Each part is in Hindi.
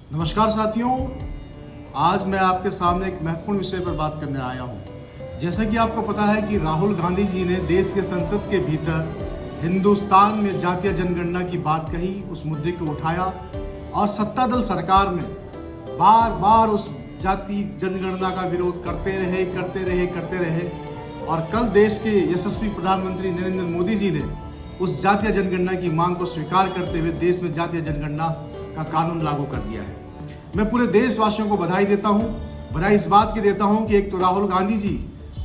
नमस्कार साथियों, आज मैं आपके सामने एक महत्वपूर्ण विषय पर बात करने आया हूं। जैसा कि आपको पता है कि राहुल गांधी जी ने देश के संसद के भीतर हिंदुस्तान में जातीय जनगणना की बात कही, उस मुद्दे को उठाया और सत्ता दल सरकार ने बार बार उस जाति जनगणना का विरोध करते रहे और कल देश के यशस्वी प्रधानमंत्री नरेंद्र मोदी जी ने उस जातीय जनगणना की मांग को स्वीकार करते हुए देश में जातीय जनगणना का कानून लागू कर दिया है। मैं पूरे देशवासियों को बधाई देता हूं। बधाई इस बात की देता हूं कि एक तो राहुल गांधी जी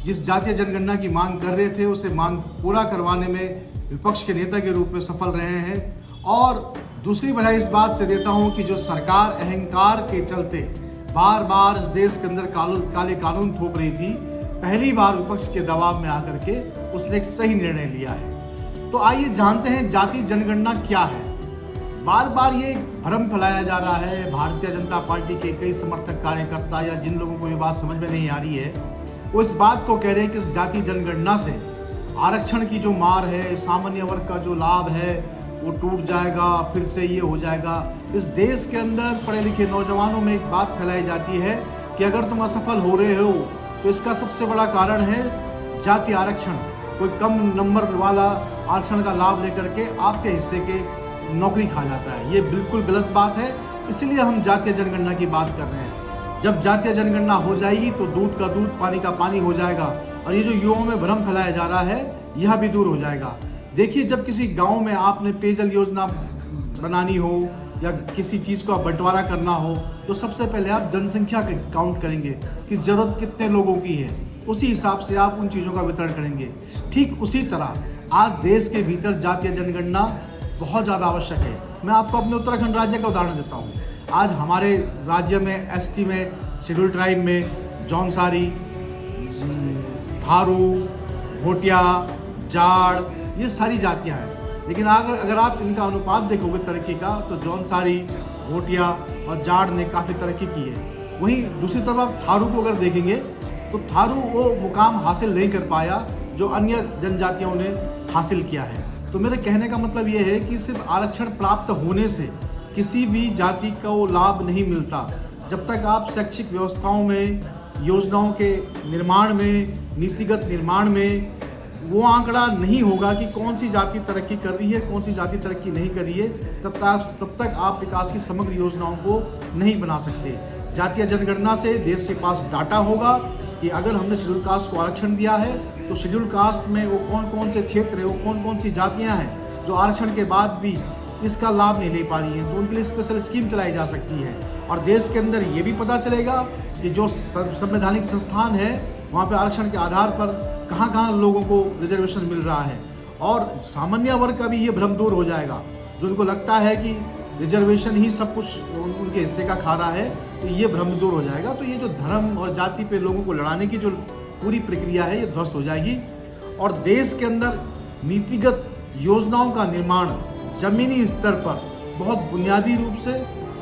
जिस जातीय जनगणना की मांग कर रहे थे उसे मांग पूरा करवाने में विपक्ष के नेता के रूप में सफल रहे हैं, और दूसरी बधाई इस बात से देता हूं कि जो सरकार अहंकार के चलते बार बार इस देश के अंदर काले कानून थोप रही थी, पहली बार विपक्ष के दबाव में आकर के उसने एक सही निर्णय लिया है। तो आइए जानते हैं जातीय जनगणना क्या है। बार बार ये भ्रम फैलाया जा रहा है। भारतीय जनता पार्टी के कई समर्थक कार्यकर्ता या जिन लोगों को ये बात समझ में नहीं आ रही है वो इस बात को कह रहे हैं कि इस जातीय जनगणना से आरक्षण की जो मार है, सामान्य वर्ग का जो लाभ है वो टूट जाएगा, फिर से ये हो जाएगा। इस देश के अंदर पढ़े लिखे नौजवानों में एक बात फैलाई जाती है कि अगर तुम असफल हो रहे हो तो इसका सबसे बड़ा कारण है जातीय आरक्षण। कोई कम नंबर वाला आरक्षण का लाभ लेकर के आपके हिस्से के नौकरी खा जाता है। ये बिल्कुल गलत बात है, इसलिए हम जातीय जनगणना की बात कर रहे हैं। जब जातीय जनगणना हो जाएगी तो दूध का दूध पानी का पानी हो जाएगा, और ये जो युवाओं में भ्रम फैलाया जा रहा है यह भी दूर हो जाएगा। देखिए, जब किसी गांव में आपने पेयजल योजना बनानी हो या किसी चीज़ को बंटवारा करना हो तो सबसे पहले आप जनसंख्या का काउंट करेंगे कि जरूरत कितने लोगों की है, उसी हिसाब से आप उन चीज़ों का वितरण करेंगे। ठीक उसी तरह आज देश के भीतर जातीय जनगणना बहुत ज़्यादा आवश्यक है। मैं आपको अपने उत्तराखंड राज्य का उदाहरण देता हूँ। आज हमारे राज्य में एसटी में, शेड्यूल ट्राइब में जौनसारी, थारू, भोटिया, जाड़, ये सारी जातियाँ हैं। लेकिन अगर आप इनका अनुपात देखोगे तरक्की का तो जौनसारी, भोटिया और जाड़ ने काफ़ी तरक्की की है। वहीं दूसरी तरफ आप थारू को अगर देखेंगे तो थारू वो मुकाम हासिल नहीं कर पाया जो अन्य जनजातियों ने हासिल किया है। तो मेरे कहने का मतलब ये है कि सिर्फ आरक्षण प्राप्त होने से किसी भी जाति का वो लाभ नहीं मिलता। जब तक आप शैक्षिक व्यवस्थाओं में, योजनाओं के निर्माण में, नीतिगत निर्माण में वो आंकड़ा नहीं होगा कि कौन सी जाति तरक्की कर रही है, कौन सी जाति तरक्की नहीं कर रही है, तब तक आप विकास की समग्र योजनाओं को नहीं बना सकते। जातीय जनगणना से देश के पास डाटा होगा कि अगर हमने शेड्यूल कास्ट को आरक्षण दिया है तो शेड्यूल कास्ट में वो कौन कौन से क्षेत्र है, वो कौन कौन सी जातियां हैं जो आरक्षण के बाद भी इसका लाभ नहीं ले पा रही हैं, तो उनके लिए स्पेशल स्कीम चलाई जा सकती है। और देश के अंदर ये भी पता चलेगा कि जो संवैधानिक संस्थान है वहाँ पर आरक्षण के आधार पर कहाँ कहाँ लोगों को रिजर्वेशन मिल रहा है। और सामान्य वर्ग का भी ये भ्रम दूर हो जाएगा, जो उनको लगता है कि रिजर्वेशन ही सब कुछ उनके हिस्से का खा रहा है, तो ये भ्रम दूर हो जाएगा। तो ये जो धर्म और जाति पे लोगों को लड़ाने की जो पूरी प्रक्रिया है ये ध्वस्त हो जाएगी, और देश के अंदर नीतिगत योजनाओं का निर्माण जमीनी स्तर पर बहुत बुनियादी रूप से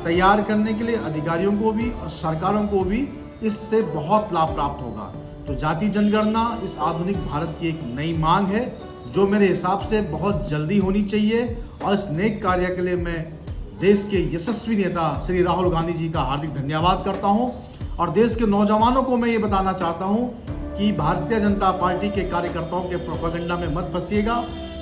तैयार करने के लिए अधिकारियों को भी और सरकारों को भी इससे बहुत लाभ प्राप्त होगा। तो जाति जनगणना इस आधुनिक भारत की एक नई मांग है जो मेरे हिसाब से बहुत जल्दी होनी चाहिए, और इस नेक कार्य के लिए मैं देश के यशस्वी नेता श्री राहुल गांधी जी का हार्दिक धन्यवाद करता हूं। और देश के नौजवानों को मैं ये बताना चाहता हूं कि भारतीय जनता पार्टी के कार्यकर्ताओं के प्रोपेगेंडा में मत फंसिएगा,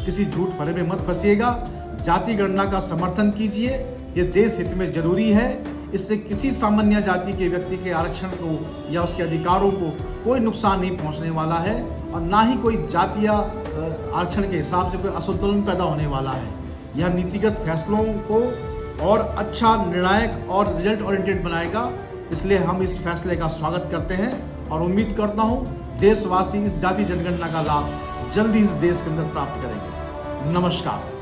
किसी झूठ भरे में मत फंसिएगा। जाति गणना का समर्थन कीजिए, ये देश हित में जरूरी है। इससे किसी सामान्य जाति के व्यक्ति के आरक्षण को या उसके अधिकारों को कोई नुकसान नहीं पहुंचने वाला है, और ना ही कोई जाति या आरक्षण के हिसाब से कोई असंतुलन पैदा होने वाला है। यह नीतिगत फैसलों को और अच्छा, निर्णायक और रिजल्ट ओरिएंटेड बनाएगा। इसलिए हम इस फैसले का स्वागत करते हैं और उम्मीद करता हूं देशवासी इस जाति जनगणना का लाभ जल्दी इस देश के अंदर प्राप्त करेंगे। नमस्कार।